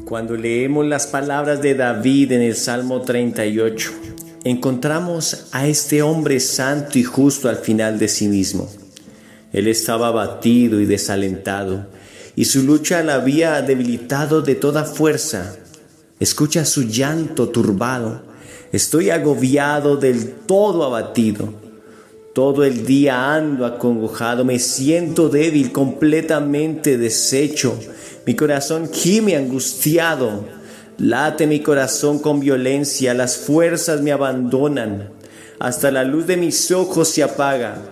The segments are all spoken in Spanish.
Cuando leemos las palabras de David en el Salmo 38, encontramos a este hombre santo y justo al final de sí mismo. Él estaba abatido y desalentado, y su lucha la había debilitado de toda fuerza. Escucha su llanto turbado. Estoy agobiado, del todo abatido. Todo el día ando acongojado, me siento débil, completamente deshecho. Mi corazón gime angustiado. Late mi corazón con violencia, las fuerzas me abandonan. Hasta la luz de mis ojos se apaga.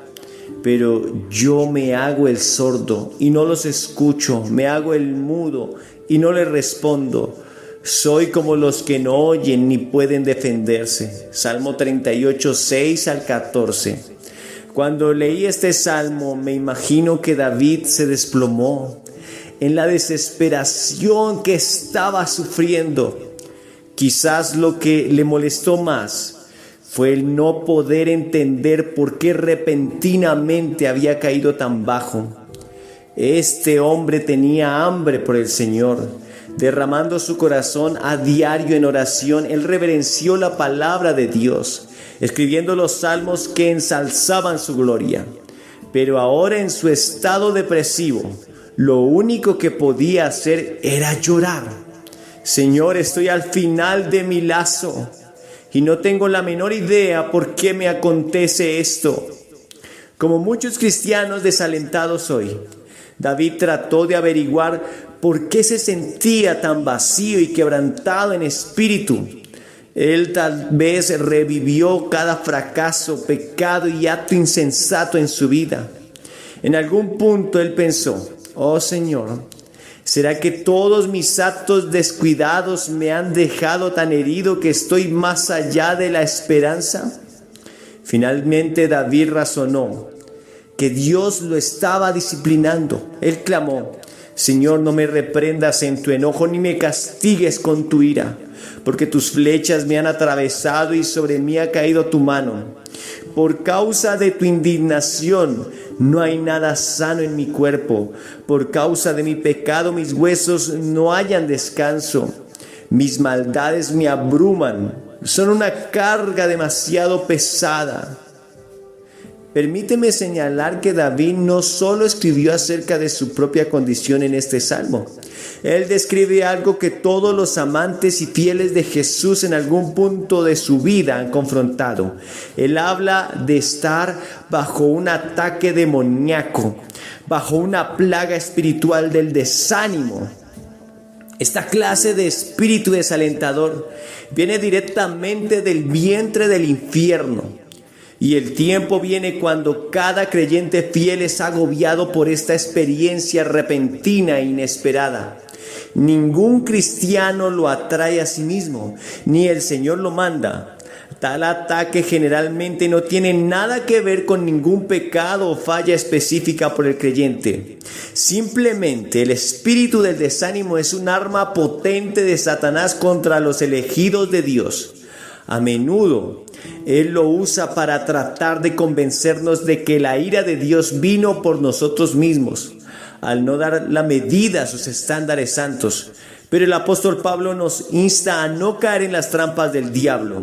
Pero yo me hago el sordo y no los escucho, me hago el mudo y no les respondo. Soy como los que no oyen ni pueden defenderse. Salmo 38, 6 al 14. Cuando leí este salmo, me imagino que David se desplomó en la desesperación que estaba sufriendo. Quizás lo que le molestó más fue el no poder entender por qué repentinamente había caído tan bajo. Este hombre tenía hambre por el Señor. Derramando su corazón a diario en oración, él reverenció la palabra de Dios, escribiendo los salmos que ensalzaban su gloria. Pero ahora, en su estado depresivo, lo único que podía hacer era llorar. Señor, estoy al final de mi lazo y no tengo la menor idea por qué me acontece esto. Como muchos cristianos desalentados hoy, David trató de averiguar por qué se sentía tan vacío y quebrantado en espíritu. Él tal vez revivió cada fracaso, pecado y acto insensato en su vida. En algún punto él pensó: oh Señor, ¿será que todos mis actos descuidados me han dejado tan herido que estoy más allá de la esperanza? Finalmente David razonó que Dios lo estaba disciplinando. Él clamó: Señor, no me reprendas en tu enojo ni me castigues con tu ira, porque tus flechas me han atravesado y sobre mí ha caído tu mano. Por causa de tu indignación no hay nada sano en mi cuerpo. Por causa de mi pecado mis huesos no hallan descanso. Mis maldades me abruman, son una carga demasiado pesada. Permíteme señalar que David no solo escribió acerca de su propia condición en este salmo. Él describe algo que todos los amantes y fieles de Jesús en algún punto de su vida han confrontado. Él habla de estar bajo un ataque demoníaco, bajo una plaga espiritual del desánimo. Esta clase de espíritu desalentador viene directamente del vientre del infierno. Y el tiempo viene cuando cada creyente fiel es agobiado por esta experiencia repentina e inesperada. Ningún cristiano lo atrae a sí mismo, ni el Señor lo manda. Tal ataque generalmente no tiene nada que ver con ningún pecado o falla específica por el creyente. Simplemente el espíritu del desánimo es un arma potente de Satanás contra los elegidos de Dios. A menudo Él lo usa para tratar de convencernos de que la ira de Dios vino por nosotros mismos, al no dar la medida a sus estándares santos. Pero el apóstol Pablo nos insta a no caer en las trampas del diablo,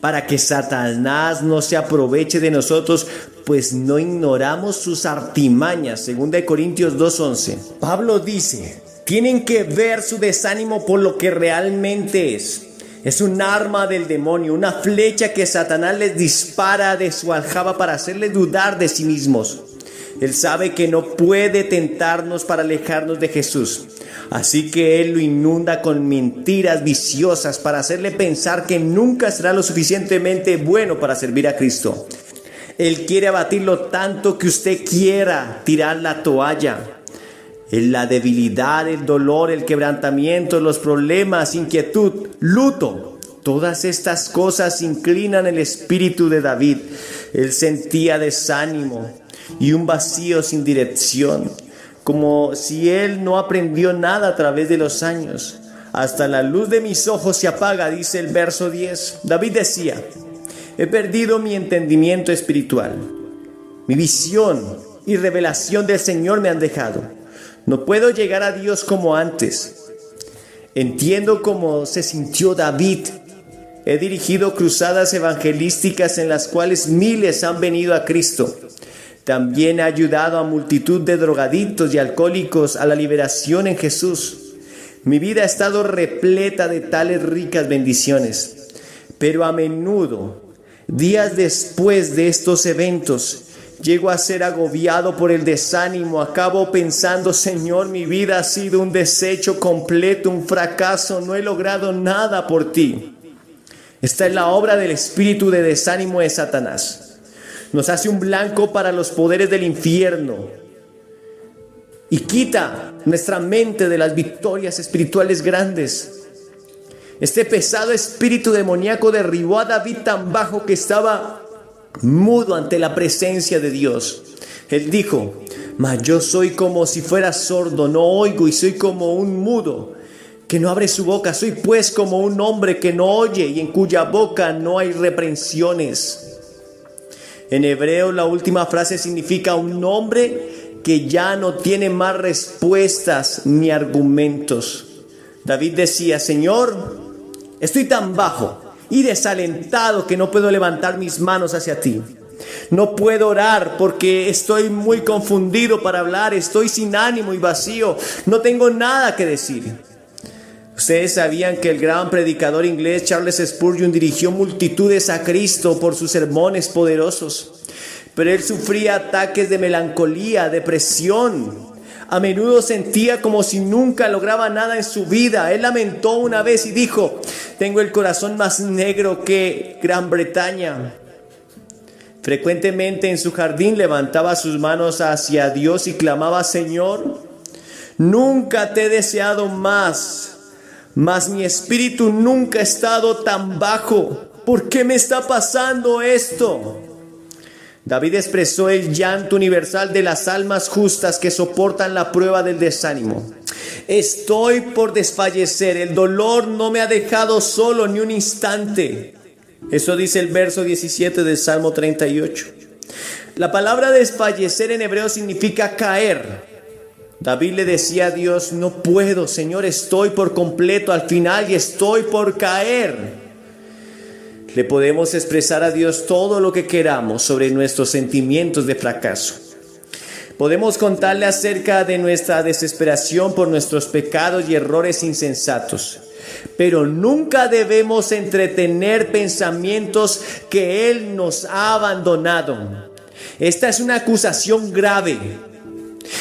para que Satanás no se aproveche de nosotros, pues no ignoramos sus artimañas. 2 Corintios 2:11. Pablo dice: tienen que ver su desánimo por lo que realmente es. Es un arma del demonio, una flecha que Satanás les dispara de su aljaba para hacerles dudar de sí mismos. Él sabe que no puede tentarnos para alejarnos de Jesús. Así que Él lo inunda con mentiras viciosas para hacerle pensar que nunca será lo suficientemente bueno para servir a Cristo. Él quiere abatirlo tanto que usted quiera tirar la toalla. La debilidad, el dolor, el quebrantamiento, los problemas, inquietud, luto, todas estas cosas inclinan el espíritu de David. Él sentía desánimo y un vacío sin dirección, como si él no aprendió nada a través de los años. Hasta la luz de mis ojos se apaga, dice el verso 10. David decía: he perdido mi entendimiento espiritual. Mi visión y revelación del Señor me han dejado. No puedo llegar a Dios como antes. Entiendo cómo se sintió David. He dirigido cruzadas evangelísticas en las cuales miles han venido a Cristo. También he ayudado a multitud de drogadictos y alcohólicos a la liberación en Jesús. Mi vida ha estado repleta de tales ricas bendiciones. Pero a menudo, días después de estos eventos, llego a ser agobiado por el desánimo. Acabo pensando: Señor, mi vida ha sido un desecho completo, un fracaso. No he logrado nada por ti. Esta es la obra del espíritu de desánimo de Satanás. Nos hace un blanco para los poderes del infierno y quita nuestra mente de las victorias espirituales grandes. Este pesado espíritu demoníaco derribó a David tan bajo que estaba mudo ante la presencia de Dios. Él dijo: mas yo soy como si fuera sordo, no oigo, y soy como un mudo que no abre su boca. Soy pues como un hombre que no oye y en cuya boca no hay reprensiones. En hebreo la última frase significa un hombre que ya no tiene más respuestas ni argumentos. David decía: Señor, estoy tan bajo y desalentado que no puedo levantar mis manos hacia ti. No puedo orar porque estoy muy confundido para hablar. Estoy sin ánimo y vacío. No tengo nada que decir. Ustedes sabían que el gran predicador inglés Charles Spurgeon dirigió multitudes a Cristo por sus sermones poderosos. Pero él sufría ataques de melancolía, depresión. A menudo sentía como si nunca lograba nada en su vida. Él lamentó una vez y dijo: tengo el corazón más negro que Gran Bretaña. Frecuentemente en su jardín levantaba sus manos hacia Dios y clamaba: Señor, nunca te he deseado más, mas mi espíritu nunca ha estado tan bajo. ¿Por qué me está pasando esto? David expresó el llanto universal de las almas justas que soportan la prueba del desánimo. Estoy por desfallecer, el dolor no me ha dejado solo ni un instante. Eso dice el verso 17 del Salmo 38. La palabra desfallecer en hebreo significa caer. David le decía a Dios: no puedo, Señor, estoy por completo al final y estoy por caer. Le podemos expresar a Dios todo lo que queramos sobre nuestros sentimientos de fracaso. Podemos contarle acerca de nuestra desesperación por nuestros pecados y errores insensatos. Pero nunca debemos entretener pensamientos que Él nos ha abandonado. Esta es una acusación grave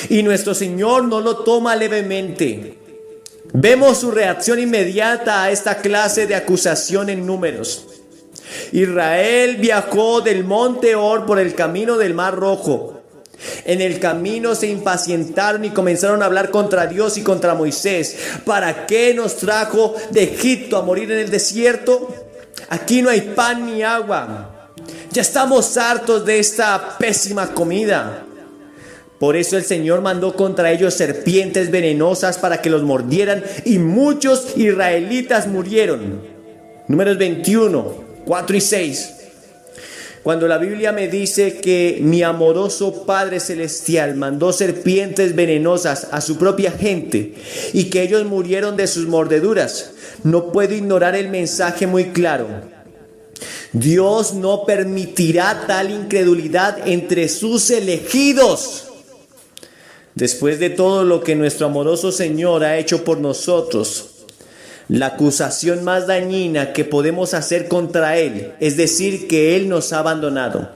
y nuestro Señor no lo toma levemente. Vemos su reacción inmediata a esta clase de acusación en Números. Israel viajó del monte Hor por el camino del Mar Rojo. En el camino se impacientaron y comenzaron a hablar contra Dios y contra Moisés. ¿Para qué nos trajo de Egipto a morir en el desierto? Aquí no hay pan ni agua. Ya estamos hartos de esta pésima comida. Por eso el Señor mandó contra ellos serpientes venenosas para que los mordieran, y muchos israelitas murieron. Números 21, 4 y 6. Cuando la Biblia me dice que mi amoroso Padre Celestial mandó serpientes venenosas a su propia gente y que ellos murieron de sus mordeduras, no puedo ignorar el mensaje muy claro. Dios no permitirá tal incredulidad entre sus elegidos. Después de todo lo que nuestro amoroso Señor ha hecho por nosotros, la acusación más dañina que podemos hacer contra Él es decir que Él nos ha abandonado.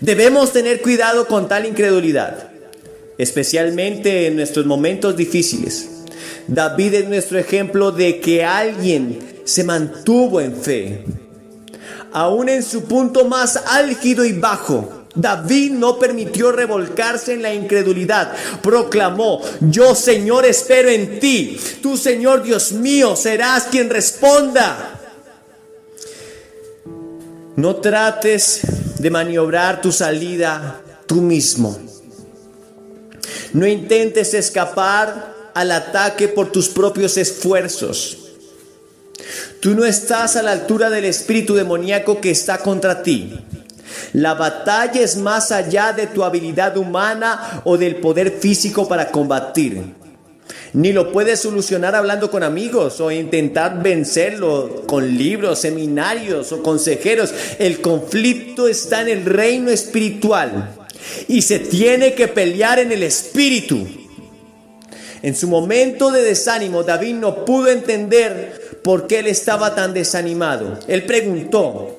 Debemos tener cuidado con tal incredulidad, especialmente en nuestros momentos difíciles. David es nuestro ejemplo de que alguien se mantuvo en fe. Aún en su punto más álgido y bajo, David no permitió revolcarse en la incredulidad. Proclamó: yo, Señor, espero en ti. Tú, Señor Dios mío, serás quien responda. No trates de maniobrar tu salida tú mismo. No intentes escapar al ataque por tus propios esfuerzos. Tú no estás a la altura del espíritu demoníaco que está contra ti. La batalla es más allá de tu habilidad humana o del poder físico para combatir. Ni lo puedes solucionar hablando con amigos o intentar vencerlo con libros, seminarios o consejeros. El conflicto está en el reino espiritual y se tiene que pelear en el espíritu. En su momento de desánimo, David no pudo entender por qué él estaba tan desanimado. Él preguntó: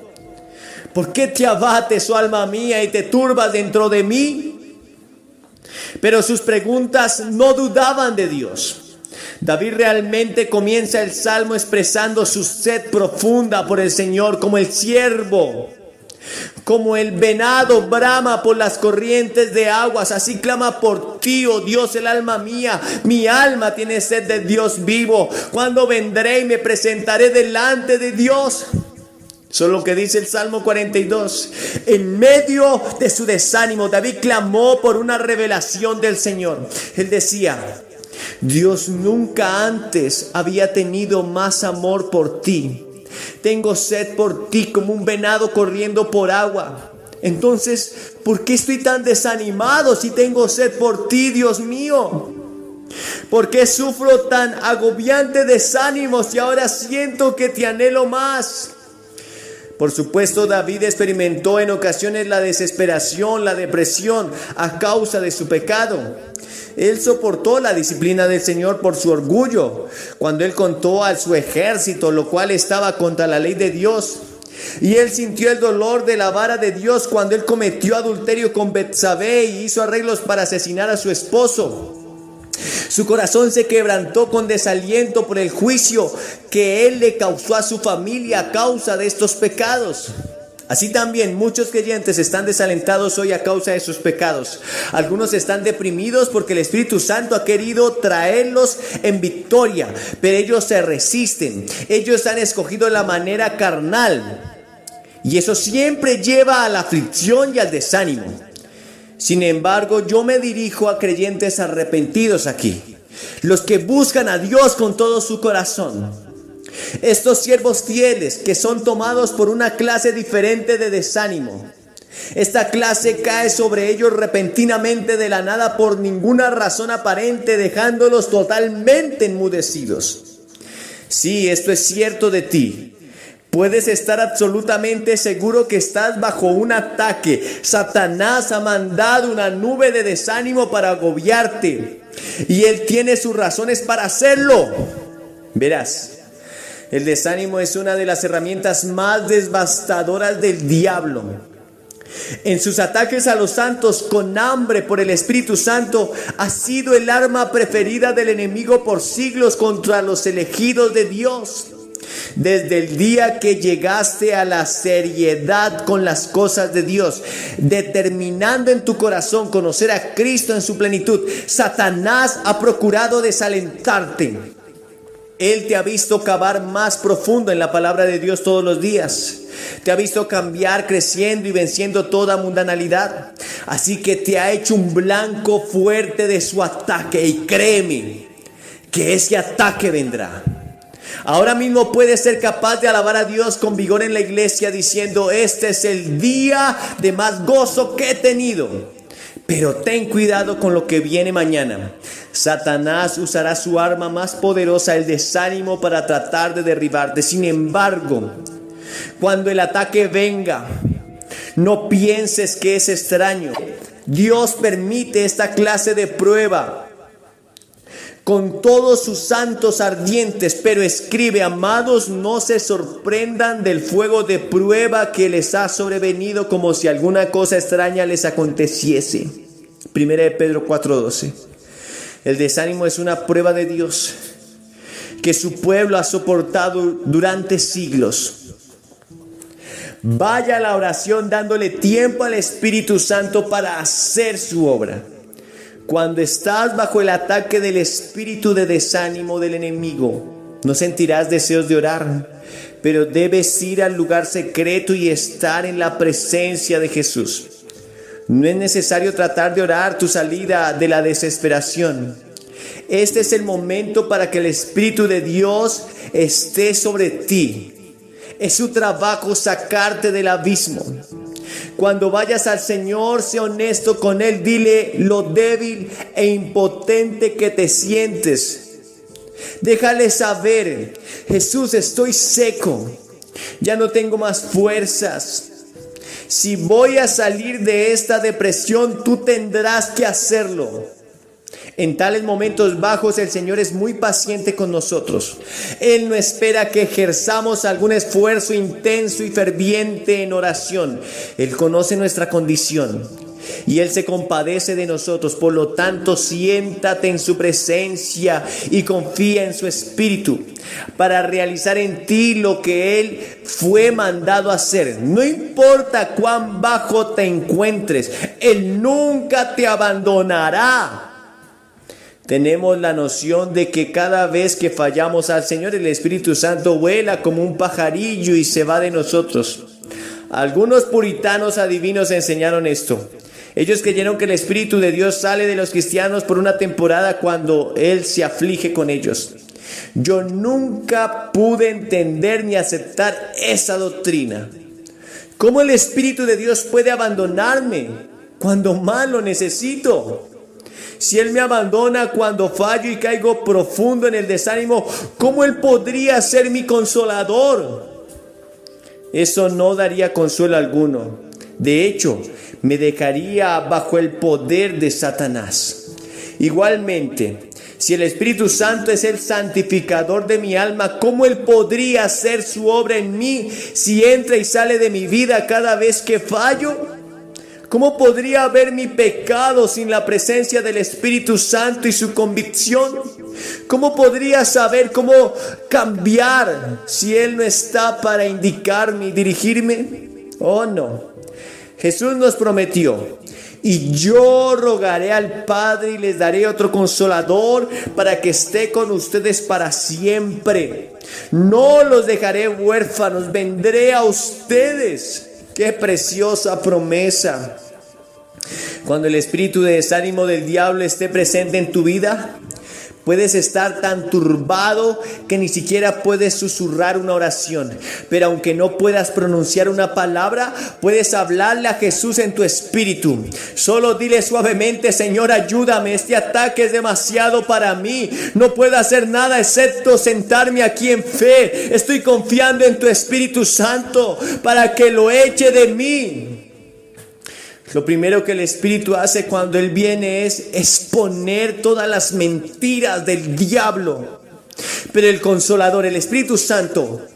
¿por qué te abates, oh alma mía, y te turbas dentro de mí? Pero sus preguntas no dudaban de Dios. David realmente comienza el salmo expresando su sed profunda por el Señor, como el ciervo, como el venado brama por las corrientes de aguas. Así clama por ti, oh Dios, el alma mía. Mi alma tiene sed de Dios vivo. ¿Cuándo vendré y me presentaré delante de Dios? Eso es lo que dice el Salmo 42. En medio de su desánimo, David clamó por una revelación del Señor. Él decía: Dios, nunca antes había tenido más amor por ti. Tengo sed por ti como un venado corriendo por agua. Entonces, ¿por qué estoy tan desanimado si tengo sed por ti, Dios mío? ¿Por qué sufro tan agobiante desánimo si ahora siento que te anhelo más? Por supuesto, David experimentó en ocasiones la desesperación, la depresión a causa de su pecado. Él soportó la disciplina del Señor por su orgullo, cuando él contó a su ejército, lo cual estaba contra la ley de Dios. Y él sintió el dolor de la vara de Dios cuando él cometió adulterio con Betsabé y hizo arreglos para asesinar a su esposo. Su corazón se quebrantó con desaliento por el juicio que él le causó a su familia a causa de estos pecados. Así también muchos creyentes están desalentados hoy a causa de sus pecados. Algunos están deprimidos porque el Espíritu Santo ha querido traerlos en victoria, pero ellos se resisten. Ellos han escogido la manera carnal y eso siempre lleva a la aflicción y al desánimo. Sin embargo, yo me dirijo a creyentes arrepentidos aquí, los que buscan a Dios con todo su corazón. Estos siervos fieles que son tomados por una clase diferente de desánimo. Esta clase cae sobre ellos repentinamente de la nada por ninguna razón aparente, dejándolos totalmente enmudecidos. Sí, esto es cierto de ti. Puedes estar absolutamente seguro que estás bajo un ataque. Satanás ha mandado una nube de desánimo para agobiarte. Y él tiene sus razones para hacerlo. Verás, el desánimo es una de las herramientas más devastadoras del diablo. En sus ataques a los santos con hambre por el Espíritu Santo, ha sido el arma preferida del enemigo por siglos contra los elegidos de Dios. Desde el día que llegaste a la seriedad con las cosas de Dios, determinando en tu corazón conocer a Cristo en su plenitud, Satanás ha procurado desalentarte. Él te ha visto cavar más profundo en la palabra de Dios todos los días. Te ha visto cambiar, creciendo y venciendo toda mundanalidad. Así que te ha hecho un blanco fuerte de su ataque. Y créeme que ese ataque vendrá. Ahora mismo puedes ser capaz de alabar a Dios con vigor en la iglesia diciendo: este es el día de más gozo que he tenido. Pero ten cuidado con lo que viene mañana. Satanás usará su arma más poderosa, el desánimo, para tratar de derribarte. Sin embargo, cuando el ataque venga, no pienses que es extraño. Dios permite esta clase de prueba con todos sus santos ardientes, pero escribe: amados, no se sorprendan del fuego de prueba que les ha sobrevenido como si alguna cosa extraña les aconteciese. 1 Pedro 4:12. El desánimo es una prueba de Dios que su pueblo ha soportado durante siglos. Vaya a la oración dándole tiempo al Espíritu Santo para hacer su obra. Cuando estás bajo el ataque del espíritu de desánimo del enemigo, no sentirás deseos de orar, pero debes ir al lugar secreto y estar en la presencia de Jesús. No es necesario tratar de orar tu salida de la desesperación. Este es el momento para que el Espíritu de Dios esté sobre ti. Es su trabajo sacarte del abismo. Cuando vayas al Señor, sé honesto con Él. Dile lo débil e impotente que te sientes. Déjale saber: Jesús, estoy seco. Ya no tengo más fuerzas. Si voy a salir de esta depresión, tú tendrás que hacerlo. En tales momentos bajos, el Señor es muy paciente con nosotros. Él no espera que ejerzamos algún esfuerzo intenso y ferviente en oración. Él conoce nuestra condición y Él se compadece de nosotros. Por lo tanto, siéntate en su presencia y confía en su Espíritu para realizar en ti lo que Él fue mandado a hacer. No importa cuán bajo te encuentres, Él nunca te abandonará. Tenemos la noción de que cada vez que fallamos al Señor, el Espíritu Santo vuela como un pajarillo y se va de nosotros. Algunos puritanos adivinos enseñaron esto. Ellos creyeron que el Espíritu de Dios sale de los cristianos por una temporada cuando Él se aflige con ellos. Yo nunca pude entender ni aceptar esa doctrina. ¿Cómo el Espíritu de Dios puede abandonarme cuando más lo necesito? Si Él me abandona cuando fallo y caigo profundo en el desánimo, ¿cómo Él podría ser mi consolador? Eso no daría consuelo alguno. De hecho, me dejaría bajo el poder de Satanás. Igualmente, si el Espíritu Santo es el santificador de mi alma, ¿cómo Él podría hacer su obra en mí si entra y sale de mi vida cada vez que fallo? ¿Cómo podría haber mi pecado sin la presencia del Espíritu Santo y su convicción? ¿Cómo podría saber cómo cambiar si Él no está para indicarme y dirigirme? Oh, no. Jesús nos prometió: y yo rogaré al Padre y les daré otro consolador para que esté con ustedes para siempre. No los dejaré huérfanos, vendré a ustedes. ¡Qué preciosa promesa! Cuando el espíritu de desánimo del diablo esté presente en tu vida, puedes estar tan turbado que ni siquiera puedes susurrar una oración. Pero aunque no puedas pronunciar una palabra, puedes hablarle a Jesús en tu espíritu. Solo dile suavemente: Señor, ayúdame, este ataque es demasiado para mí. No puedo hacer nada excepto sentarme aquí en fe. Estoy confiando en tu Espíritu Santo para que lo eche de mí. Lo primero que el Espíritu hace cuando Él viene es exponer todas las mentiras del diablo. Pero el Consolador, el Espíritu Santo,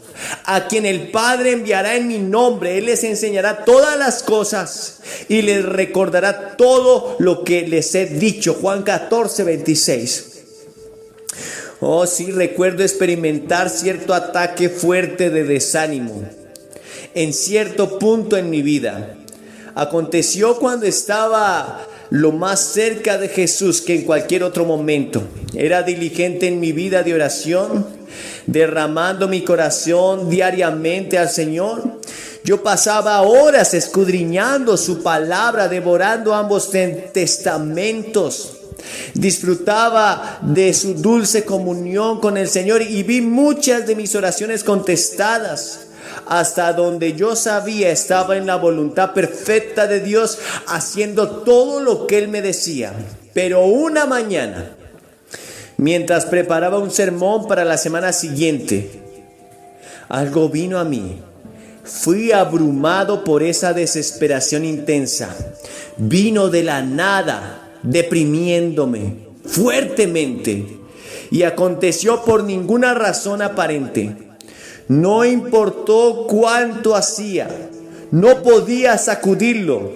a quien el Padre enviará en mi nombre, Él les enseñará todas las cosas y les recordará todo lo que les he dicho. Juan 14:26. Oh, sí, recuerdo experimentar cierto ataque fuerte de desánimo en cierto punto en mi vida. Aconteció cuando estaba lo más cerca de Jesús que en cualquier otro momento. Era diligente en mi vida de oración, derramando mi corazón diariamente al Señor. Yo pasaba horas escudriñando su palabra, devorando ambos testamentos. Disfrutaba de su dulce comunión con el Señor y vi muchas de mis oraciones contestadas. Hasta donde yo sabía, estaba en la voluntad perfecta de Dios, haciendo todo lo que Él me decía. Pero una mañana, mientras preparaba un sermón para la semana siguiente, algo vino a mí. Fui abrumado por esa desesperación intensa. Vino de la nada, deprimiéndome fuertemente. Y aconteció por ninguna razón aparente. No importó cuánto hacía, no podía sacudirlo.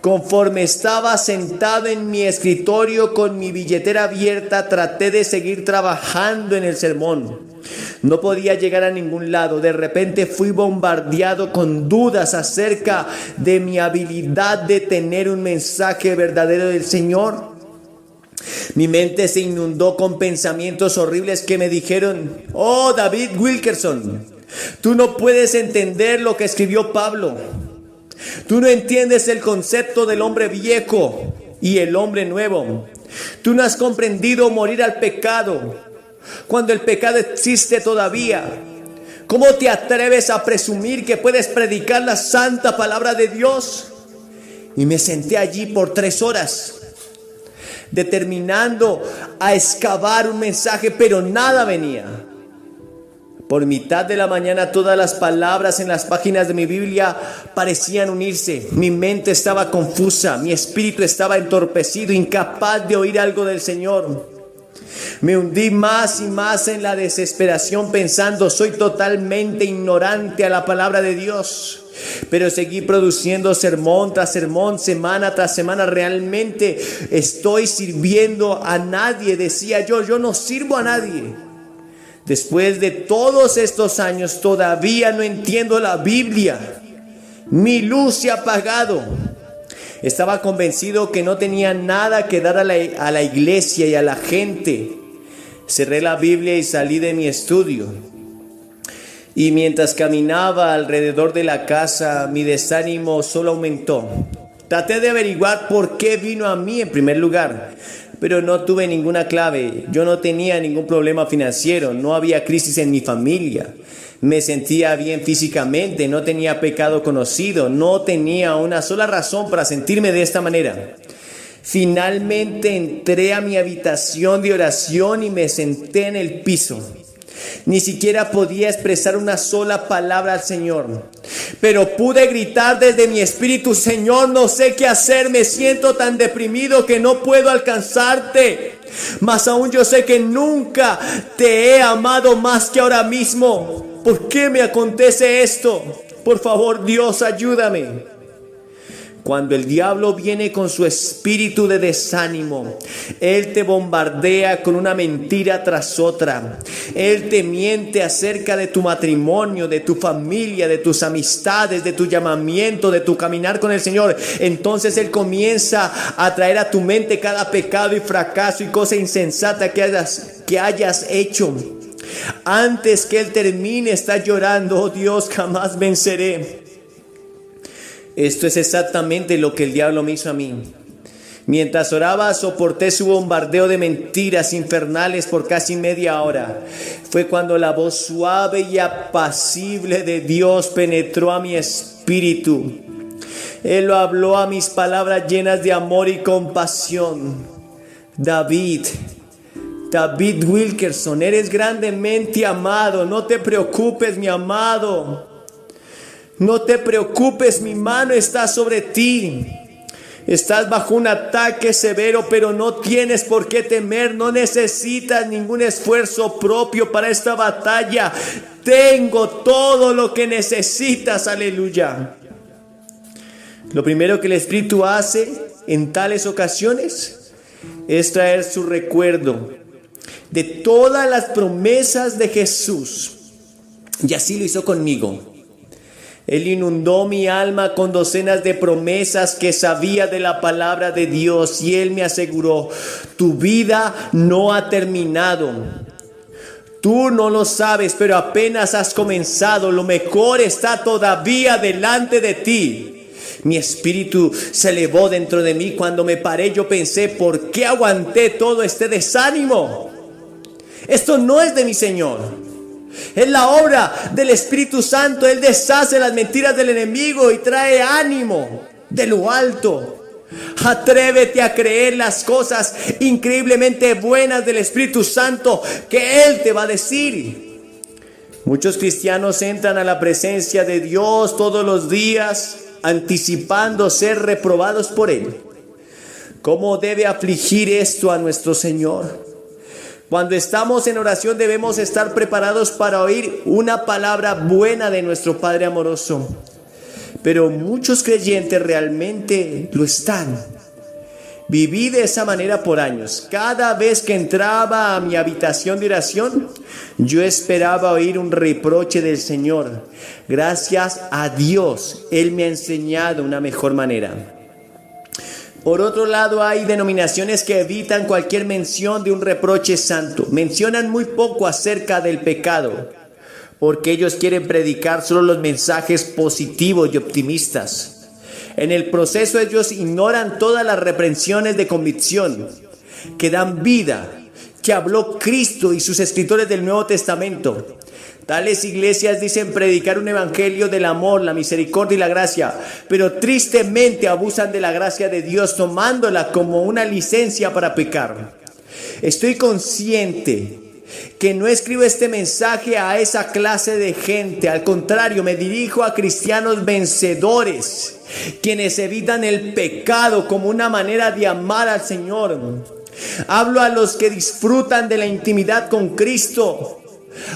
Conforme estaba sentado en mi escritorio con mi billetera abierta, traté de seguir trabajando en el sermón. No podía llegar a ningún lado. De repente fui bombardeado con dudas acerca de mi habilidad de tener un mensaje verdadero del Señor. Mi mente se inundó con pensamientos horribles que me dijeron: oh, David Wilkerson, tú no puedes entender lo que escribió Pablo. Tú no entiendes el concepto del hombre viejo y el hombre nuevo. Tú no has comprendido morir al pecado cuando el pecado existe todavía. ¿Cómo te atreves a presumir que puedes predicar la santa palabra de Dios? Y me senté allí por 3 horas, determinando a excavar un mensaje, pero nada venía. Por mitad de la mañana todas las palabras en las páginas de mi Biblia parecían unirse. Mi mente estaba confusa, mi espíritu estaba entorpecido, incapaz de oír algo del Señor. Me hundí más y más en la desesperación pensando, soy totalmente ignorante a la palabra de Dios. Pero seguí produciendo sermón tras sermón, semana tras semana. Realmente estoy sirviendo a nadie, decía yo no sirvo a nadie. Después de todos estos años todavía no entiendo la Biblia. Mi luz se ha apagado. Estaba convencido que no tenía nada que dar a la iglesia y a la gente. Cerré la Biblia y salí de mi estudio. Y mientras caminaba alrededor de la casa, mi desánimo solo aumentó. Traté de averiguar por qué vino a mí en primer lugar, pero no tuve ninguna clave. Yo no tenía ningún problema financiero, no había crisis en mi familia. Me sentía bien físicamente, no tenía pecado conocido, no tenía una sola razón para sentirme de esta manera. Finalmente entré a mi habitación de oración y me senté en el piso. Ni siquiera podía expresar una sola palabra al Señor, pero pude gritar desde mi espíritu: Señor, no sé qué hacer, me siento tan deprimido que no puedo alcanzarte. Mas aún yo sé que nunca te he amado más que ahora mismo. ¿Por qué me acontece esto? Por favor, Dios, ayúdame. Cuando el diablo viene con su espíritu de desánimo, él te bombardea con una mentira tras otra. Él te miente acerca de tu matrimonio, de tu familia, de tus amistades, de tu llamamiento, de tu caminar con el Señor. Entonces él comienza a traer a tu mente cada pecado y fracaso y cosa insensata que hayas hecho. Antes que él termine, estás llorando: oh Dios, jamás venceré. Esto es exactamente lo que el diablo me hizo a mí. Mientras oraba, soporté su bombardeo de mentiras infernales por casi media hora. Fue cuando la voz suave y apacible de Dios penetró a mi espíritu. Él lo habló a mis palabras llenas de amor y compasión. David Wilkerson, eres grandemente amado. No te preocupes, mi amado. No te preocupes, mi mano está sobre ti. Estás bajo un ataque severo, pero no tienes por qué temer. No necesitas ningún esfuerzo propio para esta batalla. Tengo todo lo que necesitas. Aleluya. Lo primero que el Espíritu hace en tales ocasiones es traer su recuerdo de todas las promesas de Jesús. Y así lo hizo conmigo. Él inundó mi alma con docenas de promesas que sabía de la palabra de Dios, y Él me aseguró: tu vida no ha terminado. Tú no lo sabes, pero apenas has comenzado. Lo mejor está todavía delante de ti. Mi espíritu se elevó dentro de mí. Cuando me paré, yo pensé: ¿por qué aguanté todo este desánimo? Esto no es de mi Señor. Es la obra del Espíritu Santo. Él deshace las mentiras del enemigo y trae ánimo de lo alto. Atrévete a creer las cosas increíblemente buenas del Espíritu Santo que Él te va a decir. Muchos cristianos entran a la presencia de Dios todos los días anticipando ser reprobados por Él. ¿Cómo debe afligir esto a nuestro Señor? Cuando estamos en oración debemos estar preparados para oír una palabra buena de nuestro Padre amoroso. Pero muchos creyentes realmente lo están. Viví de esa manera por años. Cada vez que entraba a mi habitación de oración, yo esperaba oír un reproche del Señor. Gracias a Dios, Él me ha enseñado una mejor manera. Por otro lado, hay denominaciones que evitan cualquier mención de un reproche santo. Mencionan muy poco acerca del pecado, porque ellos quieren predicar solo los mensajes positivos y optimistas. En el proceso ellos ignoran todas las reprensiones de convicción que dan vida, que habló Cristo y sus escritores del Nuevo Testamento. Tales iglesias dicen predicar un evangelio del amor, la misericordia y la gracia, pero tristemente abusan de la gracia de Dios tomándola como una licencia para pecar. Estoy consciente que no escribo este mensaje a esa clase de gente. Al contrario, me dirijo a cristianos vencedores, quienes evitan el pecado como una manera de amar al Señor. Hablo a los que disfrutan de la intimidad con Cristo,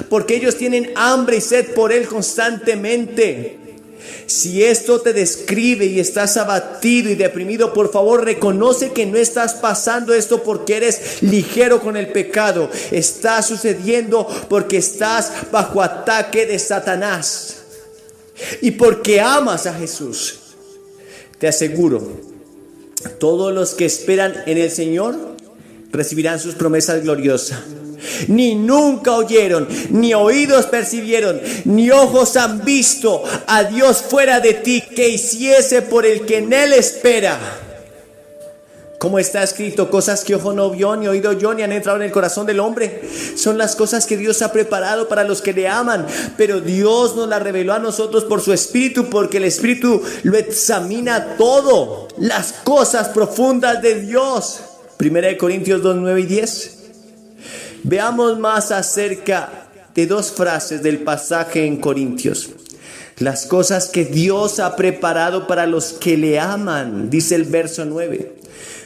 porque ellos tienen hambre y sed por Él constantemente. Si esto te describe y estás abatido y deprimido, por favor reconoce que no estás pasando esto porque eres ligero con el pecado. Está sucediendo porque estás bajo ataque de Satanás y porque amas a Jesús. Te aseguro, todos los que esperan en el Señor recibirán sus promesas gloriosas. Ni nunca oyeron, ni oídos percibieron, ni ojos han visto a Dios fuera de ti, que hiciese por el que en Él espera. Como está escrito, cosas que ojo no vio, ni oído yo, ni han entrado en el corazón del hombre. Son las cosas que Dios ha preparado para los que le aman, pero Dios nos las reveló a nosotros por su Espíritu, porque el Espíritu lo examina todo, las cosas profundas de Dios. 1 Corintios 2, 9 y 10. Veamos más acerca de dos frases del pasaje en Corintios. Las cosas que Dios ha preparado para los que le aman, dice el verso 9.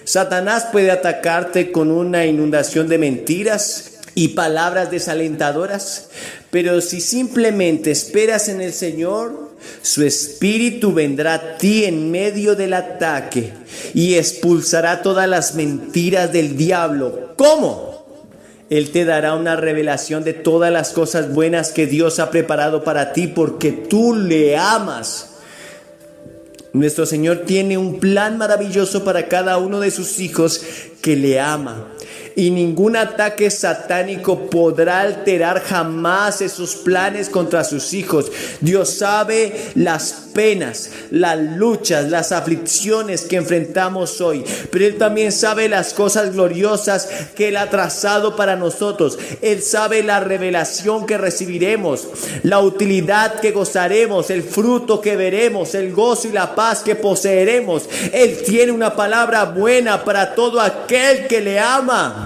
Satanás puede atacarte con una inundación de mentiras y palabras desalentadoras, pero si simplemente esperas en el Señor, su Espíritu vendrá a ti en medio del ataque y expulsará todas las mentiras del diablo. ¿Cómo? Él te dará una revelación de todas las cosas buenas que Dios ha preparado para ti porque tú le amas. Nuestro Señor tiene un plan maravilloso para cada uno de sus hijos que le ama. Y ningún ataque satánico podrá alterar jamás esos planes contra sus hijos. Dios sabe las penas, las luchas, las aflicciones que enfrentamos hoy, pero Él también sabe las cosas gloriosas que Él ha trazado para nosotros. Él sabe la revelación que recibiremos, la utilidad que gozaremos, el fruto que veremos, el gozo y la paz que poseeremos. Él tiene una palabra buena para todo aquel que le ama.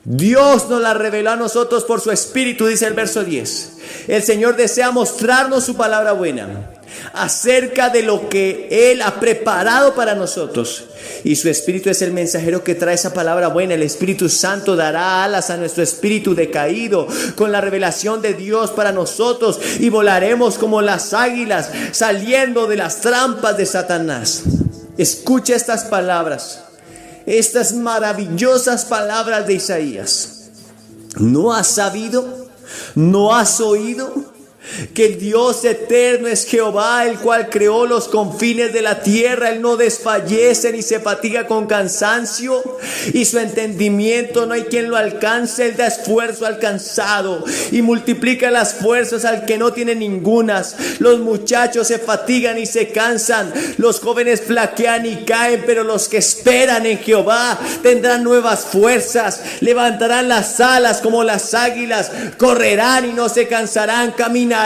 Dios nos la reveló a nosotros por su Espíritu, dice el verso 10. El Señor desea mostrarnos su palabra buena acerca de lo que Él ha preparado para nosotros. Y su Espíritu es el mensajero que trae esa palabra buena. El Espíritu Santo dará alas a nuestro espíritu decaído con la revelación de Dios para nosotros y volaremos como las águilas saliendo de las trampas de Satanás. Escucha estas palabras. Estas maravillosas palabras de Isaías. ¿No has sabido? ¿No has oído? Que el Dios eterno es Jehová, el cual creó los confines de la tierra. Él no desfallece ni se fatiga con cansancio, y su entendimiento no hay quien lo alcance. Él da esfuerzo al cansado y multiplica las fuerzas al que no tiene ningunas. Los muchachos se fatigan y se cansan, los jóvenes flaquean y caen, pero los que esperan en Jehová tendrán nuevas fuerzas, levantarán las alas como las águilas, correrán y no se cansarán, caminarán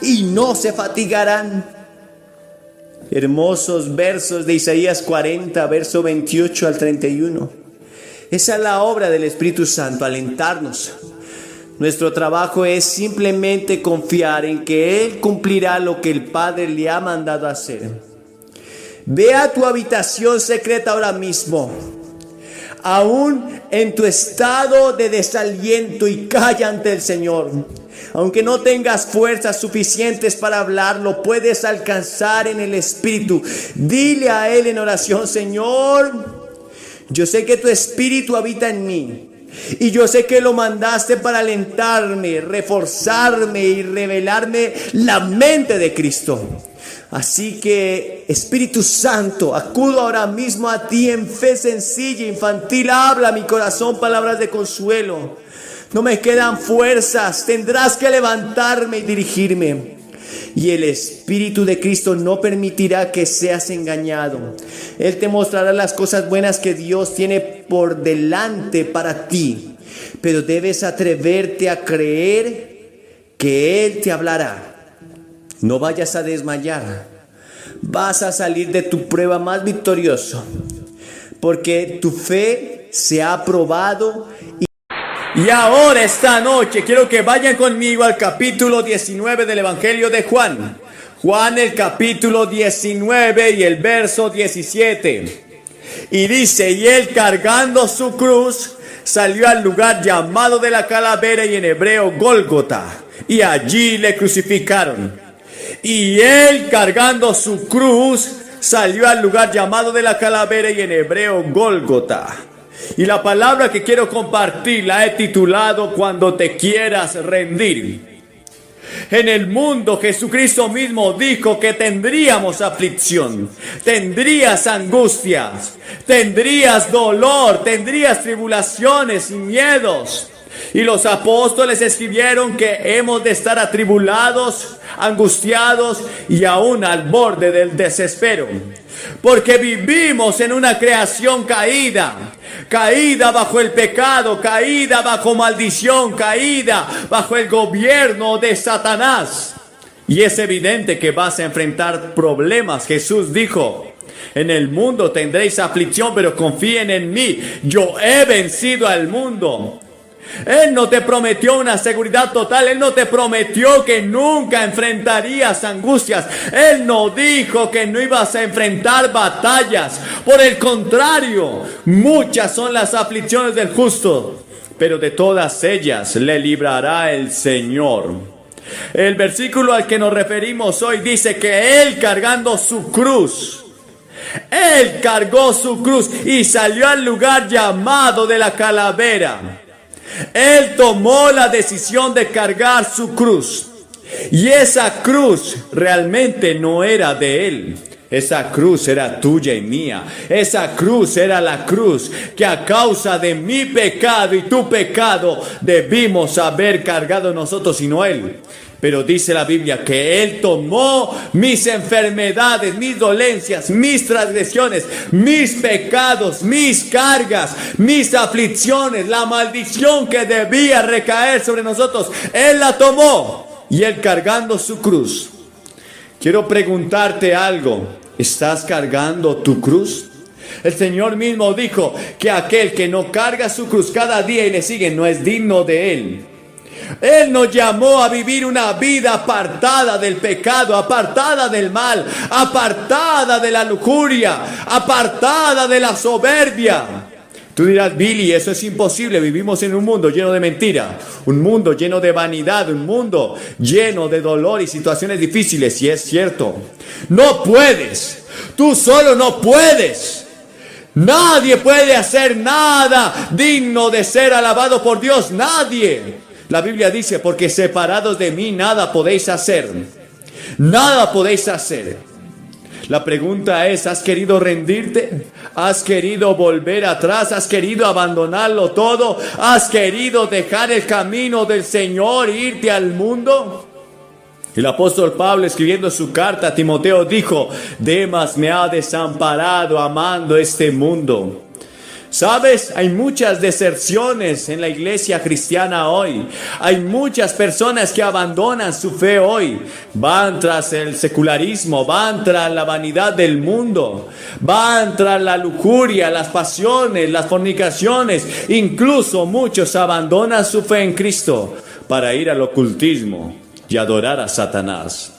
y no se fatigarán. Hermosos versos de Isaías 40, verso 28 al 31. Esa es la obra del Espíritu Santo, alentarnos. Nuestro trabajo es simplemente confiar en que Él cumplirá lo que el Padre le ha mandado hacer. Ve a tu habitación secreta ahora mismo, aún en tu estado de desaliento, y calla ante el Señor. Aunque no tengas fuerzas suficientes para hablar, lo puedes alcanzar en el Espíritu. Dile a Él en oración: Señor, yo sé que tu Espíritu habita en mí, y yo sé que lo mandaste para alentarme, reforzarme y revelarme la mente de Cristo. Así que, Espíritu Santo, acudo ahora mismo a ti en fe sencilla, infantil. Habla a mi corazón palabras de consuelo. No me quedan fuerzas, tendrás que levantarme y dirigirme. y el Espíritu de Cristo no permitirá que seas engañado. Él te mostrará las cosas buenas que Dios tiene por delante para ti, pero debes atreverte a creer que Él te hablará. No vayas a desmayar. Vas a salir de tu prueba más victorioso, porque tu fe se ha probado. Y ahora esta noche quiero que vayan conmigo al capítulo 19 del Evangelio de Juan. Juan, el capítulo 19 y el verso 17. Y dice: y él, cargando su cruz, salió al lugar llamado de la calavera, y en hebreo Gólgota, y allí le crucificaron. Y él, cargando su cruz, salió al lugar llamado de la calavera, y en hebreo Gólgota. Y la palabra que quiero compartir la he titulado: cuando te quieras rendir. En el mundo Jesucristo mismo dijo que tendríamos aflicción, tendrías angustias, tendrías dolor, tendrías tribulaciones y miedos. Y los apóstoles escribieron que hemos de estar atribulados, angustiados y aún al borde del desespero. Porque vivimos en una creación caída bajo el pecado, caída bajo maldición, caída bajo el gobierno de Satanás. Y es evidente que vas a enfrentar problemas. Jesús dijo: en el mundo tendréis aflicción, pero confíen en mí, yo he vencido al mundo. Él no te prometió una seguridad total. Él no te prometió que nunca enfrentarías angustias. Él no dijo que no ibas a enfrentar batallas. Por el contrario, muchas son las aflicciones del justo, pero de todas ellas le librará el Señor. El versículo al que nos referimos hoy dice que Él, cargando su cruz, Él cargó su cruz y salió al lugar llamado de la calavera. Él tomó la decisión de cargar su cruz. Y esa cruz realmente no era de Él. Esa cruz era tuya y mía. Esa cruz era la cruz que a causa de mi pecado y tu pecado debimos haber cargado nosotros y no Él. Pero dice la Biblia que Él tomó mis enfermedades, mis dolencias, mis transgresiones, mis pecados, mis cargas, mis aflicciones, la maldición que debía recaer sobre nosotros. Él la tomó, y Él cargando su cruz. Quiero preguntarte algo: ¿estás cargando tu cruz? El Señor mismo dijo que aquel que no carga su cruz cada día y le sigue no es digno de Él. Él nos llamó a vivir una vida apartada del pecado, apartada del mal, apartada de la lujuria, apartada de la soberbia. Tú dirás: Billy, eso es imposible. Vivimos en un mundo lleno de mentira, un mundo lleno de vanidad, un mundo lleno de dolor y situaciones difíciles. Y es cierto, no puedes, tú solo no puedes. Nadie puede hacer nada digno de ser alabado por Dios, nadie. La Biblia dice: porque separados de mí nada podéis hacer. Nada podéis hacer. La pregunta es: ¿has querido rendirte? ¿Has querido volver atrás? ¿Has querido abandonarlo todo? ¿Has querido dejar el camino del Señor e irte al mundo? El apóstol Pablo, escribiendo su carta a Timoteo, dijo: Demas me ha desamparado amando este mundo. ¿Sabes? Hay muchas deserciones en la iglesia cristiana hoy. Hay muchas personas que abandonan su fe hoy. Van tras el secularismo, van tras la vanidad del mundo, van tras la lujuria, las pasiones, las fornicaciones. Incluso muchos abandonan su fe en Cristo para ir al ocultismo y adorar a Satanás.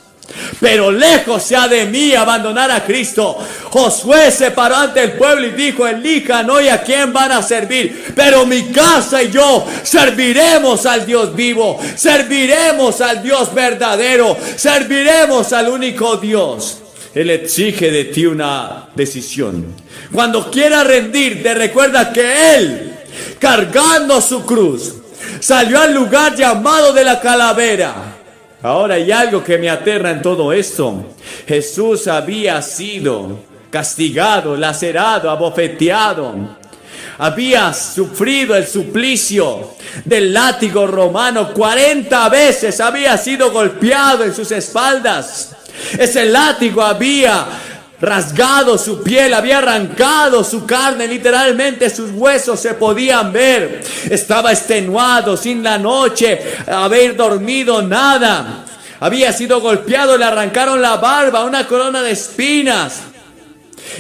Pero lejos sea de mí abandonar a Cristo. Josué se paró ante el pueblo y dijo: elijan hoy a quién van a servir, pero mi casa y yo serviremos al Dios vivo, serviremos al Dios verdadero, serviremos al único Dios. Él exige de ti una decisión. Cuando quieras rendirte, recuerda que Él, cargando su cruz, salió al lugar llamado de la calavera. Ahora hay algo que me aterra en todo esto. Jesús había sido castigado, lacerado, abofeteado. había sufrido el suplicio del látigo romano. 40 veces había sido golpeado en sus espaldas. Ese látigo había rasgado su piel, había arrancado su carne, literalmente sus huesos se podían ver. Estaba extenuado, sin la noche haber dormido nada. Había sido golpeado, le arrancaron la barba, una corona de espinas.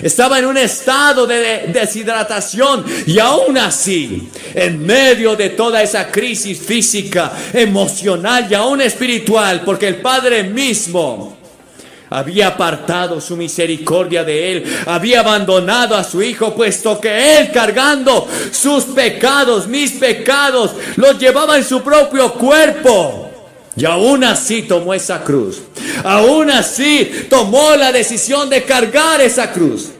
Estaba en un estado de deshidratación y aún así, en medio de toda esa crisis física, emocional y aún espiritual, porque el Padre mismo había apartado su misericordia de él, había abandonado a su hijo, puesto que él, cargando sus pecados, mis pecados, los llevaba en su propio cuerpo. Y aún así tomó esa cruz. Aún así tomó la decisión de cargar esa cruz.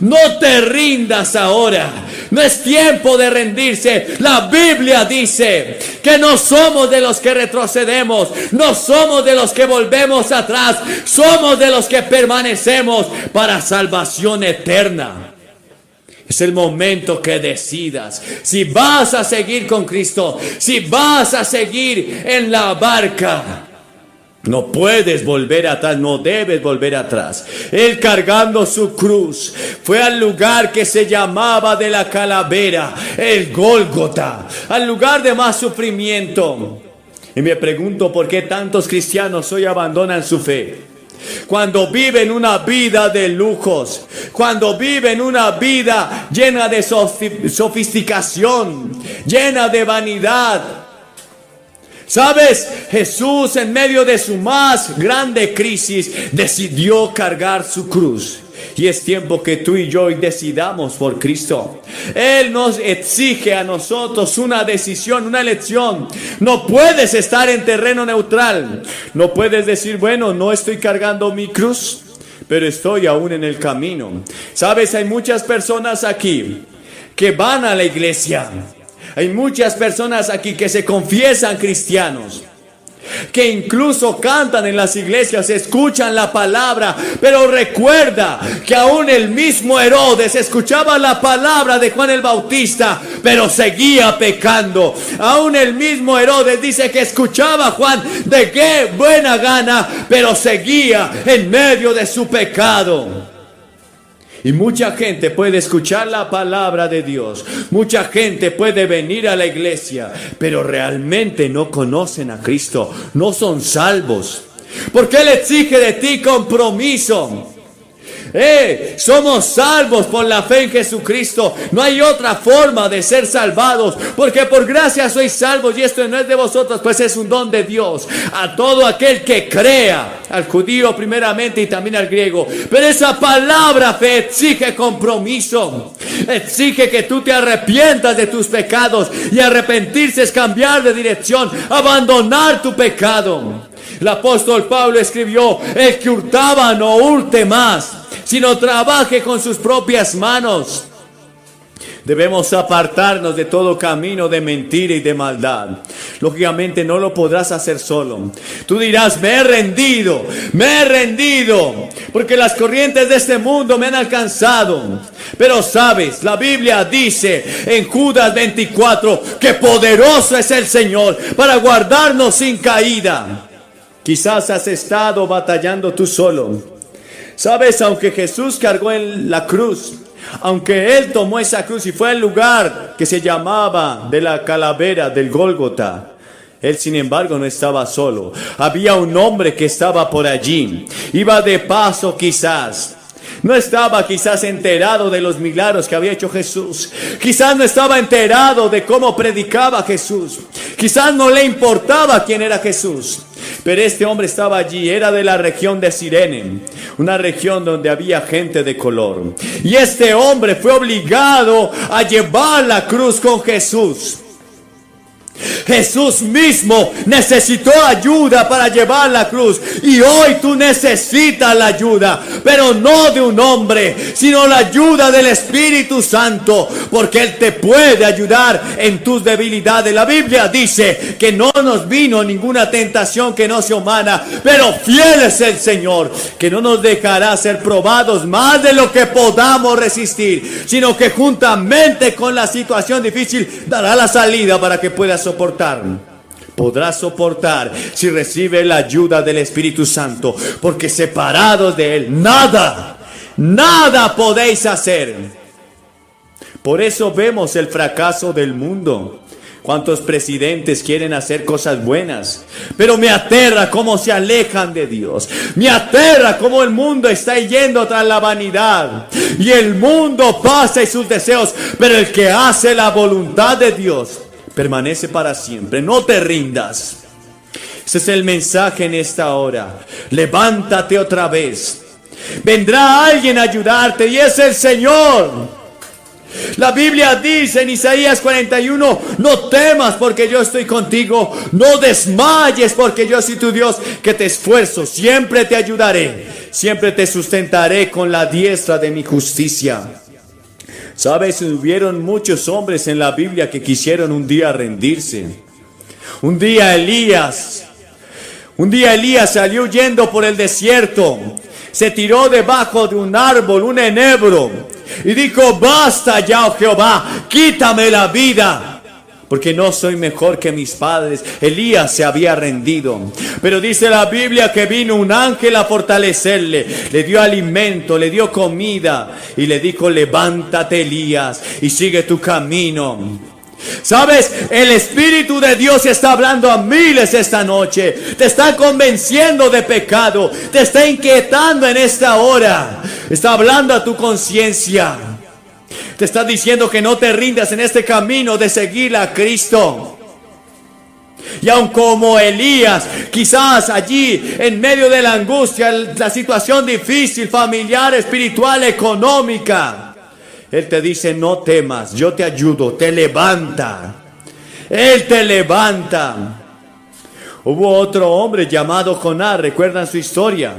No te rindas ahora. No es tiempo de rendirse. La Biblia dice que no somos de los que retrocedemos. No somos de los que volvemos atrás. Somos de los que permanecemos para salvación eterna. Es el momento que decidas si vas a seguir con Cristo, si vas a seguir en la barca. No puedes volver atrás, no debes volver atrás. Él, cargando su cruz, fue al lugar que se llamaba de la calavera, el Gólgota, al lugar de más sufrimiento. Y me pregunto por qué tantos cristianos hoy abandonan su fe. Cuando viven una vida de lujos, cuando viven una vida llena de sofisticación, llena de vanidad. ¿Sabes? Jesús, en medio de su más grande crisis, decidió cargar su cruz. Y es tiempo que tú y yo decidamos por Cristo. Él nos exige a nosotros una decisión, una elección. No puedes estar en terreno neutral. No puedes decir, bueno, no estoy cargando mi cruz, pero estoy aún en el camino. ¿Sabes? Hay muchas personas aquí que van a la iglesia. Hay muchas personas aquí que se confiesan cristianos, que incluso cantan en las iglesias, escuchan la palabra, pero recuerda que aún el mismo Herodes escuchaba la palabra de Juan el Bautista, pero seguía pecando. Aún el mismo Herodes dice que escuchaba a Juan de qué buena gana, pero seguía en medio de su pecado. Y mucha gente puede escuchar la palabra de Dios. Mucha gente puede venir a la iglesia, pero realmente no conocen a Cristo. No son salvos. Porque Él exige de ti compromiso. Somos salvos por la fe en Jesucristo. No hay otra forma de ser salvados, porque por gracia sois salvos, y esto no es de vosotros, pues es un don de Dios a todo aquel que crea, al judío primeramente y también al griego. Pero esa palabra fe exige compromiso, exige que tú te arrepientas de tus pecados, y arrepentirse es cambiar de dirección, abandonar tu pecado. El apóstol Pablo escribió: el que hurtaba no hurte más, sino trabaje con sus propias manos. Debemos apartarnos de todo camino de mentira y de maldad. Lógicamente no lo podrás hacer solo. Tú dirás: me he rendido, porque las corrientes de este mundo me han alcanzado. Pero sabes, la Biblia dice en Judas 24 que poderoso es el Señor para guardarnos sin caída. Quizás has estado batallando tú solo. Sabes, aunque Jesús cargó en la cruz, aunque Él tomó esa cruz y fue al lugar que se llamaba de la calavera del Gólgota, Él sin embargo no estaba solo. Había un hombre que estaba por allí. Iba de paso quizás. No estaba quizás enterado de los milagros que había hecho Jesús. Quizás no estaba enterado de cómo predicaba Jesús. Quizás no le importaba quién era Jesús. Pero este hombre estaba allí, era de la región de Cirene, una región donde había gente de color. Y este hombre fue obligado a llevar la cruz con Jesús. Jesús mismo necesitó ayuda para llevar la cruz. Y hoy tú necesitas la ayuda, pero no de un hombre, sino la ayuda del Espíritu Santo, porque Él te puede ayudar en tus debilidades. La Biblia dice que no nos vino ninguna tentación que no sea humana, pero fiel es el Señor, que no nos dejará ser probados más de lo que podamos resistir, sino que juntamente con la situación difícil dará la salida para que puedas soportar. Podrás soportar si recibe la ayuda del Espíritu Santo, porque separados de Él nada podéis hacer. Por eso vemos el fracaso del mundo. ¿Cuántos presidentes quieren hacer cosas buenas? Pero me aterra cómo se alejan de Dios. Me aterra cómo el mundo está yendo tras la vanidad. Y el mundo pasa y sus deseos, pero el que hace la voluntad de Dios permanece para siempre. No te rindas. Ese es el mensaje en esta hora. Levántate otra vez. Vendrá alguien a ayudarte y es el Señor. La Biblia dice en Isaías 41, no temas porque yo estoy contigo, no desmayes porque yo soy tu Dios, que te esfuerzo, siempre te ayudaré, siempre te sustentaré con la diestra de mi justicia. Sabes, hubieron muchos hombres en la Biblia que quisieron un día rendirse. Un día Elías salió huyendo por el desierto, se tiró debajo de un árbol, un enebro, y dijo, basta ya, oh Jehová, quítame la vida, porque no soy mejor que mis padres. Elías se había rendido, pero dice la Biblia que vino un ángel a fortalecerle, le dio alimento, le dio comida, y le dijo, levántate Elías, y sigue tu camino. ¿Sabes? El Espíritu de Dios está hablando a miles esta noche. Te está convenciendo de pecado. Te está inquietando en esta hora. Está hablando a tu conciencia. Te está diciendo que no te rindas en este camino de seguir a Cristo. Y aun como Elías, quizás allí en medio de la angustia, la situación difícil, familiar, espiritual, económica, Él te dice, no temas, yo te ayudo, te levanta. Él te levanta. Hubo otro hombre llamado Jonás, ¿recuerdan su historia?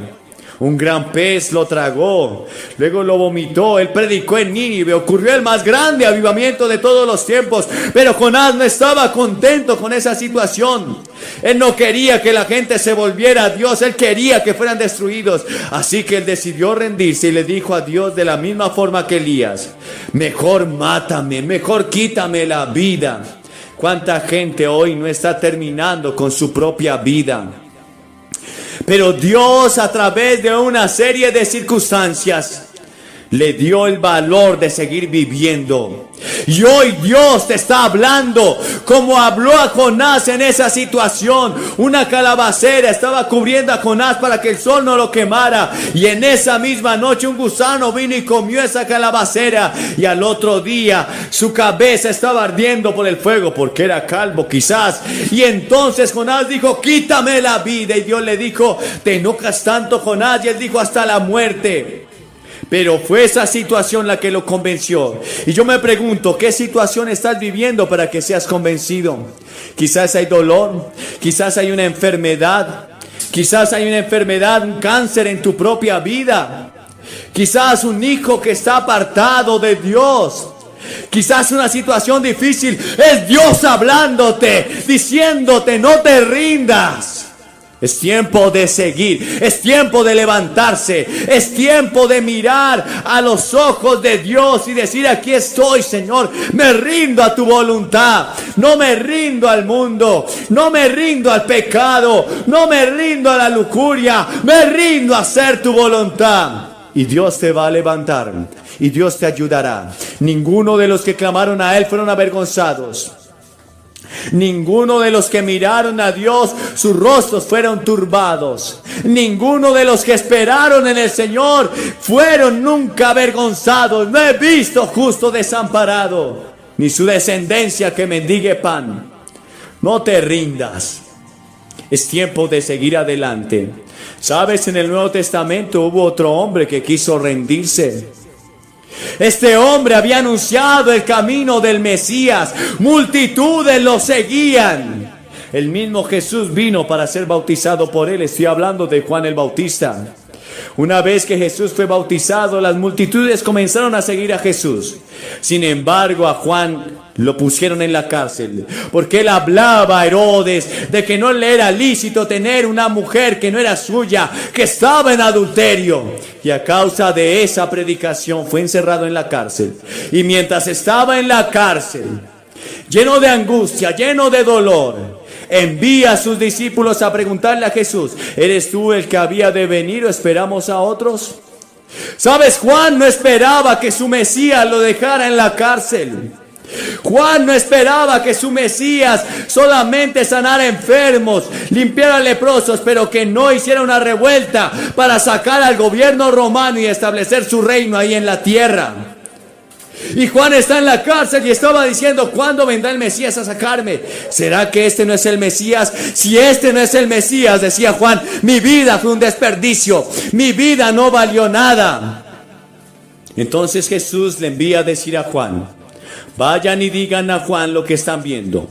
Un gran pez lo tragó, luego lo vomitó. Él predicó en Nínive, ocurrió el más grande avivamiento de todos los tiempos. Pero Jonás no estaba contento con esa situación. Él no quería que la gente se volviera a Dios, él quería que fueran destruidos. Así que él decidió rendirse y le dijo a Dios de la misma forma que Elías, mejor mátame, mejor quítame la vida. ¿Cuánta gente hoy no está terminando con su propia vida? Pero Dios, a través de una serie de circunstancias, le dio el valor de seguir viviendo. Y hoy Dios te está hablando como habló a Jonás en esa situación. Una calabacera estaba cubriendo a Jonás para que el sol no lo quemara. Y en esa misma noche un gusano vino y comió esa calabacera. Y al otro día su cabeza estaba ardiendo por el fuego, porque era calvo quizás. Y entonces Jonás dijo, quítame la vida. Y Dios le dijo, te enojas tanto, Jonás. Y él dijo, hasta la muerte. Pero fue esa situación la que lo convenció. Y yo me pregunto, ¿qué situación estás viviendo para que seas convencido? Quizás hay dolor, quizás hay una enfermedad, un cáncer en tu propia vida. Quizás un hijo que está apartado de Dios. Quizás una situación difícil. Es Dios hablándote, diciéndote, no te rindas. Es tiempo de seguir, es tiempo de levantarse, es tiempo de mirar a los ojos de Dios y decir, aquí estoy, Señor, me rindo a tu voluntad, no me rindo al mundo, no me rindo al pecado, no me rindo a la lujuria, me rindo a hacer tu voluntad. Y Dios te va a levantar y Dios te ayudará. Ninguno de los que clamaron a Él fueron avergonzados. Ninguno de los que miraron a Dios, sus rostros fueron turbados. Ninguno de los que esperaron en el Señor fueron nunca avergonzados. No he visto justo desamparado, ni su descendencia que mendigue pan. No te rindas. Es tiempo de seguir adelante. Sabes, en el Nuevo Testamento hubo otro hombre que quiso rendirse. Este hombre había anunciado el camino del Mesías. Multitudes lo seguían. El mismo Jesús vino para ser bautizado por él. Estoy hablando de Juan el Bautista. Una vez que Jesús fue bautizado, las multitudes comenzaron a seguir a Jesús. Sin embargo, a Juan lo pusieron en la cárcel porque él hablaba a Herodes de que no le era lícito tener una mujer que no era suya, que estaba en adulterio. Y a causa de esa predicación fue encerrado en la cárcel. Y mientras estaba en la cárcel, lleno de angustia, lleno de dolor, envía a sus discípulos a preguntarle a Jesús: ¿eres tú el que había de venir o esperamos a otros? ¿Sabes? Juan no esperaba que su Mesías lo dejara en la cárcel. Juan no esperaba que su Mesías solamente sanara enfermos, limpiara leprosos, pero que no hiciera una revuelta para sacar al gobierno romano y establecer su reino ahí en la tierra. Y Juan está en la cárcel y estaba diciendo: ¿cuándo vendrá el Mesías a sacarme? ¿Será que este no es el Mesías? Si este no es el Mesías, decía Juan, mi vida fue un desperdicio, mi vida no valió nada. Entonces Jesús le envía a decir a Juan: vayan y digan a Juan lo que están viendo.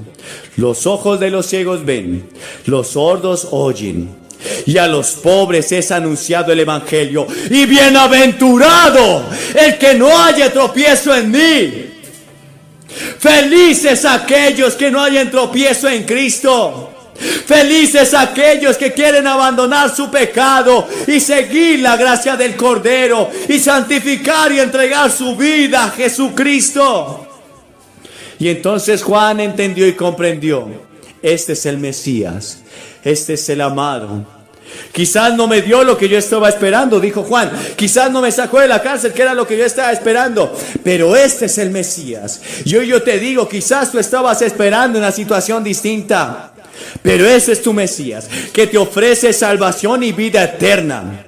Los ojos de los ciegos ven, los sordos oyen, y a los pobres es anunciado el evangelio. Y bienaventurado el que no haya tropiezo en mí. Felices aquellos que no hayan tropiezo en Cristo. Felices aquellos que quieren abandonar su pecado y seguir la gracia del Cordero y santificar y entregar su vida a Jesucristo. Y entonces Juan entendió y comprendió: este es el Mesías, este es el amado. Quizás no me dio lo que yo estaba esperando, dijo Juan. Quizás no me sacó de la cárcel, que era lo que yo estaba esperando. Pero este es el Mesías. Y hoy yo te digo, quizás tú estabas esperando una situación distinta, pero ese es tu Mesías, que te ofrece salvación y vida eterna.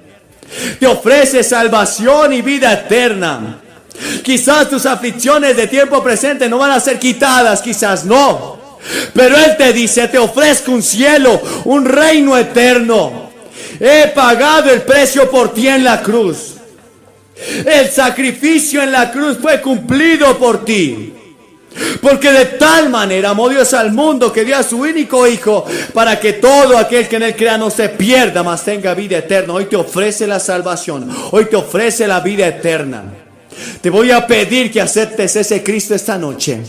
Te ofrece salvación y vida eterna. Quizás tus aflicciones de tiempo presente no van a ser quitadas, quizás no. Pero Él te dice: te ofrezco un cielo, un reino eterno. He pagado el precio por ti en la cruz. El sacrificio en la cruz fue cumplido por ti. Porque de tal manera amó Dios al mundo que dio a su único Hijo, para que todo aquel que en Él crea no se pierda, mas tenga vida eterna. Hoy te ofrece la salvación, hoy te ofrece la vida eterna. Te voy a pedir que aceptes ese Cristo esta noche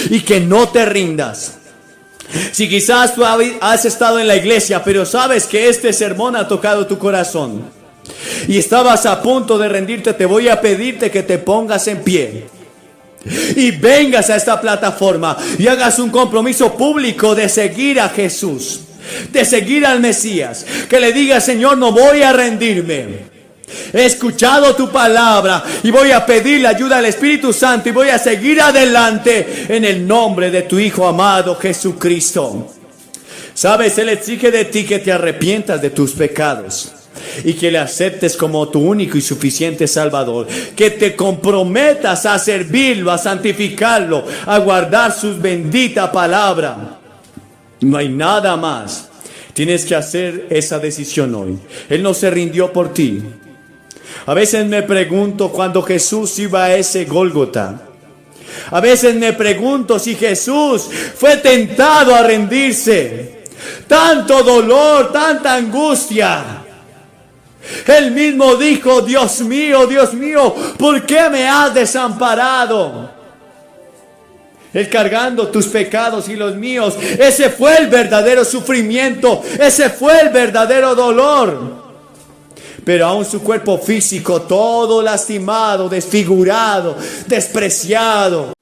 y que no te rindas. Si quizás tú has estado en la iglesia, pero sabes que este sermón ha tocado tu corazón y estabas a punto de rendirte, te voy a pedirte que te pongas en pie y vengas a esta plataforma y hagas un compromiso público de seguir a Jesús, de seguir al Mesías. Que le digas: Señor, no voy a rendirme. He escuchado tu palabra y voy a pedir la ayuda del Espíritu Santo y voy a seguir adelante en el nombre de tu Hijo amado Jesucristo. Sabes, Él exige de ti que te arrepientas de tus pecados y que le aceptes como tu único y suficiente Salvador. Que te comprometas a servirlo, a santificarlo, a guardar su bendita palabra. No hay nada más. Tienes que hacer esa decisión hoy. Él no se rindió por ti. A veces me pregunto, cuando Jesús iba a ese Gólgota, a veces me pregunto si Jesús fue tentado a rendirse. Tanto dolor, tanta angustia. Él mismo dijo: Dios mío, ¿por qué me has desamparado? Él cargando tus pecados y los míos. Ese fue el verdadero sufrimiento, ese fue el verdadero dolor. Pero aún su cuerpo físico todo lastimado, desfigurado, despreciado.